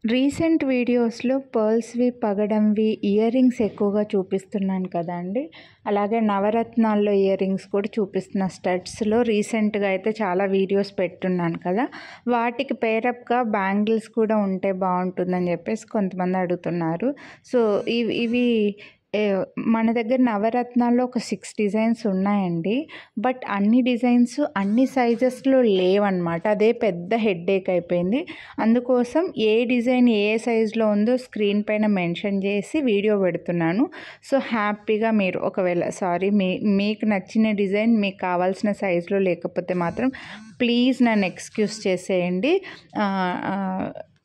Recent వీడియోస్‌లో పర్ల్స్‌వి, పగడంవి ear rings ఎక్కువగా చూపిస్తున్నాను కదండీ! అలాగే నవరత్నాల్లో ఇయర్ రింగ్స్ కూడా చూపిస్తున్న స్టడ్స్‌లో రీసెంట్‌గా అయితే చాలా వీడియోస్ పెట్టున్నాను కదా! వాటికి పేరప్‌గా బ్యాంగిల్స్ కూడా ఉంటే బావుంటుందని చెప్పేసి కొంతమంది అడుగుతున్నారు. సో, ఇవి ఏ మన దగ్గర నవరత్నాల్లో ఒక 6 డిజైన్స్ ఉన్నాయండి. బట్ అన్ని డిజైన్స్ అన్ని సైజెస్‌లో లేవన్నమాట. అదే పెద్ద హెడ్‌ఏక్ అయిపోయింది. అందుకోసం ఏ డిజైన్ ఏ సైజులో ఉందో స్క్రీన్ పైన మెన్షన్ చేసి వీడియో పెడుతున్నాను. సో, హ్యాపీగా మీరు ఒకవేళ మీకు నచ్చిన డిజైన్ మీకు కావాల్సిన సైజులో లేకపోతే మాత్రం ప్లీజ్ నన్ను ఎక్స్క్యూజ్ చేసేయండి.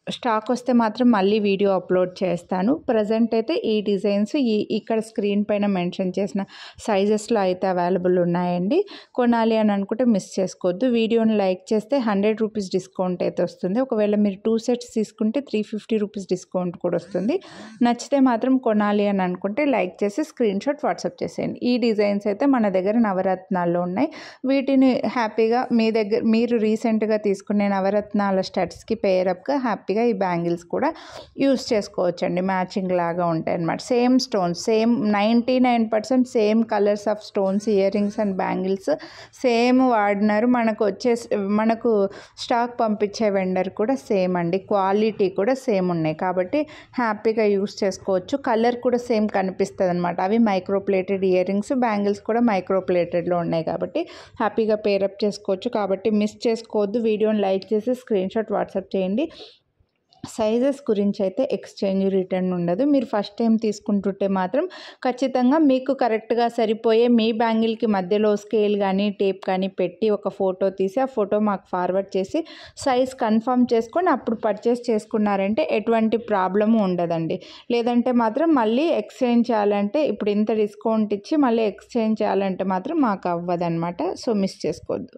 స్టాక్ వస్తే మాత్రం మళ్ళీ వీడియో అప్లోడ్ చేస్తాను. ప్రజెంట్ అయితే ఈ డిజైన్స్ ఇక్కడ స్క్రీన్ పైన మెన్షన్ చేసిన సైజెస్లో అయితే అవైలబుల్ ఉన్నాయండి. కొనాలి అని అనుకుంటే మిస్ చేసుకోవద్దు. వీడియోని లైక్ చేస్తే 100 రూపీస్ డిస్కౌంట్ అయితే వస్తుంది. ఒకవేళ మీరు 2 సెట్స్ తీసుకుంటే 350 రూపీస్ డిస్కౌంట్ కూడా వస్తుంది. నచ్చితే మాత్రం కొనాలి అని అనుకుంటే లైక్ చేసి స్క్రీన్ షాట్ వాట్సాప్ చేసేయండి. ఈ డిజైన్స్ అయితే మన దగ్గర నవరత్నాల్లో ఉన్నాయి. వీటిని హ్యాపీగా మీరు రీసెంట్గా తీసుకునే నవరత్నాల స్టడ్స్కి పేరప్గా హ్యాపీగా ఈ బ్యాంగిల్స్ కూడా యూస్ చేసుకోవచ్చండి. మ్యాచింగ్ లాగా ఉంటాయి అన్నమాట. Same stones, same 99% same colours of stones, ear rings and bangles same వాడినారు. మనకు స్టాక్ పంపించే వెండర్ కూడా సేమ్ అండి. క్వాలిటీ కూడా సేమ్ ఉన్నాయి కాబట్టి హ్యాపీగా యూస్ చేసుకోవచ్చు. కలర్ కూడా సేమ్ కనిపిస్తుంది అనమాట. అవి micro plated ear rings, bangles కూడా మైక్రో ప్లేటెడ్లో ఉన్నాయి కాబట్టి హ్యాపీగా పేరప్ చేసుకోవచ్చు. కాబట్టి మిస్ చేసుకోవద్దు. వీడియోని లైక్ చేసి స్క్రీన్ షాట్ వాట్సాప్ చేయండి. సైజెస్ గురించి అయితే ఎక్స్చేంజ్ రిటర్న్ ఉండదు. మీరు ఫస్ట్ టైం తీసుకుంటుంటే మాత్రం ఖచ్చితంగా మీకు కరెక్ట్గా సరిపోయే మీ బ్యాంగిల్కి మధ్యలో స్కేల్ కానీ టేప్ కానీ పెట్టి ఒక ఫోటో తీసి ఆ ఫోటో మాకు ఫార్వర్డ్ చేసి సైజ్ కన్ఫర్మ్ చేసుకొని అప్పుడు పర్చేస్ చేసుకున్నారంటే ఎటువంటి ప్రాబ్లము ఉండదండి. లేదంటే మాత్రం మళ్ళీ ఎక్స్చేంజ్ చేయాలంటే ఇప్పుడు ఇంత డిస్కౌంట్ ఇచ్చి మళ్ళీ ఎక్స్చేంజ్ చేయాలంటే మాత్రం మాకు అవ్వదన్నమాట. సో, మిస్ చేసుకోవద్దు.